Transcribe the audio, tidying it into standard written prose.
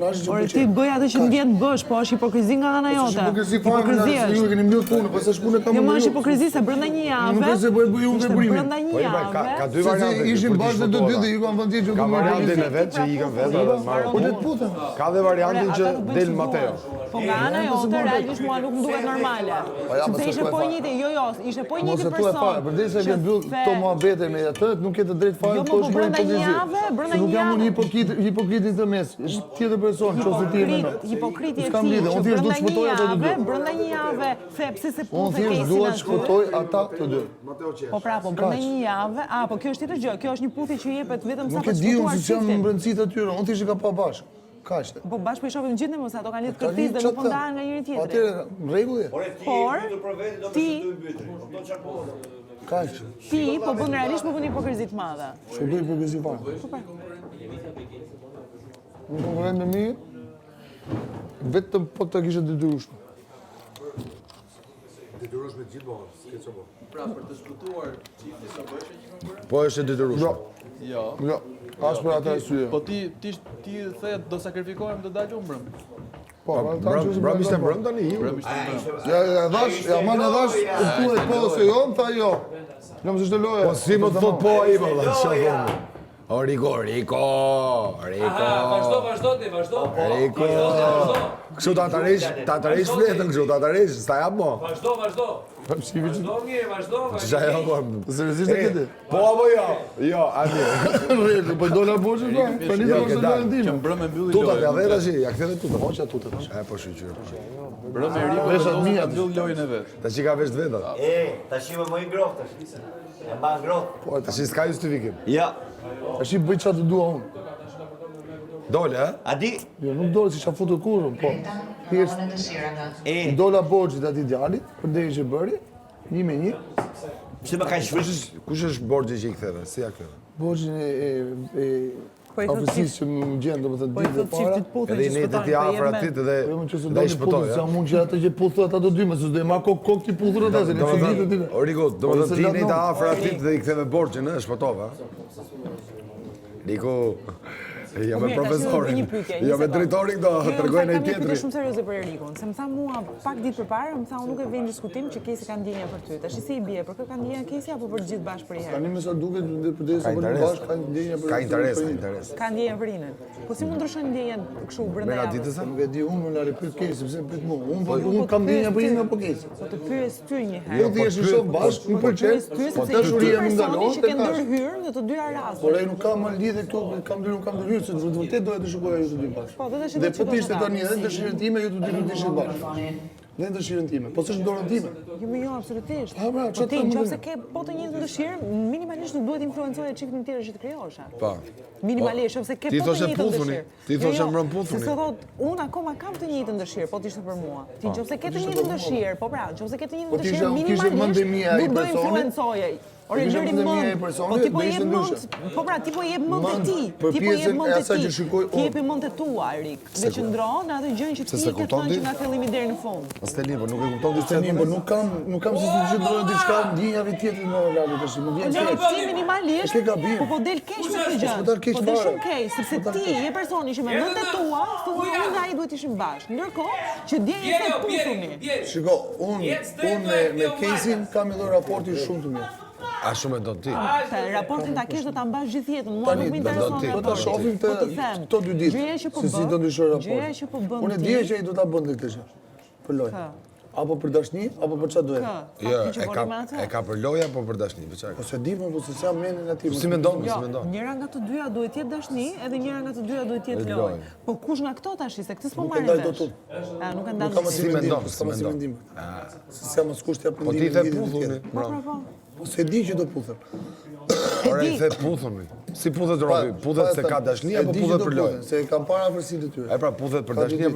personazhe që Ore ti bëj atë që ndjen bësh, po është hipokrizi nga ana jote. Hipokrizi është. Ju e keni mbyll punën, po s'është punë kam. Jo, më është hipokrizi se brenda një jave. Nuk është se po e bëj unë veprimin. Brenda një jave. Ka dy variante. Ishin bashkë të dy dhe ju kanë vënë që ka variantin e vet që ikën vetë edhe marrën. Po le të puten. Ka dhe variantin që del Mateo. Po nga ana jote realisht mua nuk më duket normale. Sepse ishte po njëti, jo, ishte po njëti person. Përdesë që mbyll këto muhabete me atë, nuk ke të drejtë fare po është brenda një jave, brenda një Nuk jam unë jave. hipokritin të mes, është tjetër person, nëse ti e mendon. Hipokriti e S'kam ti, lidhje, që unë thjesht brenda do të një shpëtoj ata të dy. jave, brenda një jave, pse se Unë punë thjesht kesin dua të aty. shpëtoj ata të dy. Po pra, po brenda një jave, po kjo është tjetër gjë, kjo është një puthje që jepet vetëm sa Nuk për e di unë shpëtuar si jam çiftin. brendësitë atyre, unë thjesht e ka pa bashkë. Kaq. Po bashkë po i shohim gjithë mos ato kanë lidhë kërkisë dhe nuk po ndahen nga njëri tjetri. Atëherë, në rregull je? Por ti Kaq. ti po bën realisht po bën hipokrizi të madhe. Ço bëj hipokrizi fare. Në konkurrent me mi, vetëm po të kishe detyrueshme. Detyrueshme gjithë bëhen, s'ke çfarë bë. Pra, për të shpëtuar çiftin sa bëhesh një konkurrent? Po është e detyrueshme. Jo. Jo, as për atë arsye. Po ti the do sakrifikohem të dalë umbrëm. Po, Bram ishte brëm tani hiu. Ja dhash, ja manë dhash, thuaj po ose jo, tha jo. Jo, më s'është loja. Po si më thot po ai më dha çfarë. O Riko. Vazhdo ti, vazhdo. Riko. Kështu ta tarish fletën kështu, ta tarish, sta jap mo. Vazhdo. Vazhdo mirë, vazhdo. Çfarë ajo po? Seriozisht e kete? Po apo jo? Jo, ani. Rregull, po dola boshë po. Tani do të ndajmë Që tim. mbrëm e mbylli Tuta lojën. ja dhe tash, ja kthen tuta, hoqa tuta tash. E po shqyr. Mbrëm e Riko Veshat vendosi mia. ta mbyll lojën e vet. Tash i ka vesh vetat. Tash më më i ngrohtë tash. E mba ngrohtë. Po tash s'ka justifikim. Ja. Tash i bëj çfarë të dua unë. Dole, ha? A di? Jo, nuk do si çfarë futur kurrë, po. Thjesht dola borxhit atij djalit, përderi që bëri, 1-1. Pse më kanë shfrytës? Kush është borxhi që i ktheve? Si ja ktheve? Borxhin e Po i thot afërsisë që më gjen, domethënë Po i ditë thot para. çiftit puthën Edhe i që nejtë shpëtojnë. ti afër atit edhe Po më çështë dhe do i të shpëtoj, puthë, sa ha? mund që atë që puthë ata të dy, më s'do të marr kok ti puthur ata, se ne çu ditë. O Riko, domethënë ti nejtë afër atit dhe i ktheve borxhin, ë, shpëtova. Riko, jam me profesorin, jam me drejtorin do tregoj në tjetri. tjetri. Shumë serioze për Erikun, se më tha mua pak ditë përpara, më tha unë nuk e vjen diskutim që Kesi ka ndjenja për ty. Tash si i bie, për kë ka ndjenja Kesi apo për të gjithë bashkë për një herë? Tani më sa duket përdesë Ka po interes. bashkë ka ndjenja për. Ka interes. Ka ndjenja për Inën. Po si mund ndryshon ndjenjat kështu brenda Mena javës? ditës Nuk e di unë në repyet Kesi, sepse pyet mua. Unë kam ndjenja për një apo Kesi. Po të pyes ty një herë. Jo thjesht i shoh bashkë, më pëlqen. Po dashuria më ndalon që te ke tash. ndërhyrë në të dyja rastet. Por ai nuk ka më lidhje këtu, kam ndërhyrë, se vërtet doja të shikoj ajo të dy bashkë. Po, do të Dhe shikoj po të ishte tani edhe dëshirën time, ju të dy do të ishit bashkë. Dhe dëshirën time, po s'është dorën time. Jo, absolutisht. Ha, pra, Po çfarë ti, të nëse ke po të njëjtën dëshirë, minimalisht nuk duhet influencoje çiftin tjetër që të krijosh. Po. Minimalisht, sepse ke Ti po të thoshe njëjtën puthuni, dëshirë. ti thoshe mbrëm puthuni. Se thot, unë akoma kam të njëjtën dëshirë, po t'ishte për mua. Ti nëse ke të njëjtën dëshirë, po pra, nëse ke të njëjtën dëshirë, kishte minimalisht mendje mia ai nuk do personi. influencoje. Ore kishte lëri mendje mia ai mend. personi, Po ti po do ishte jep ndryshe. mend. Po pra, ti po jep mend Mend të ti. për Ti po pjesën jep e mend asaj të që ti. shikoj Ti unë. jepi mend të tua, Erik. Dhe qëndron në atë gjë që ti Se ke kupton thënë ti? që nga fillimi deri në fund. Steli, po nuk e kupton ti Tani, po nuk kam se të gjendrojë diçka ndjenjave tjetër në realitet tash. Më vjen Jo, keq. ti minimalisht, E ke gabim. po del keq me këtë gjë. Po dal keq Po del fare. shumë keq, sepse ti je personi që me mendet tua, thua unë dhe ai duhet ishim bashkë. Ndërkohë që dje i the puthuni. Shiko, unë me Kesin kam edhe raporti shumë të mirë. A shumë e do ti. Raportin ta kesh do ta mbash gjithë jetën. Mua Tani, nuk më intereson. do ta shohim Po të them. këto 2 ditë. Gjëja që po Se si bën, do ndryshoj gjëja që po raporti. bën Unë ti- dija që ai do ta bënte këtë gjë. Për lojë. Kë? Apo për dashni, apo për çfarë doja. Jo, Fakti që voli me atë. e ka për loja apo për dashni, për çfarë? Po se di më, po se jam mendin aty. Si mendon, Jo, si mendon? njëra nga të dyja duhet të jetë dashni, edhe njëra nga të dyja duhet të jetë Edhe lojë. lojë. Po kush nga këto tash, se këtë s'po Nuk e marrin ndaj vesh. dot unë. Nuk e Nuk ndan. kam asnjë Si mendim, mendon, s'kam si asnjë mendon. mendim. Se jam as kusht jap Po mendimin. ti the lidhje puthuni, tjetër. bro. Po se di që do puthem. Ora i the puthuni. Si puthet Robi? Puthet se ka dashni apo E di që puthet do për lojë? Se kam para afërsinë të tyre. E pra puthet për dashni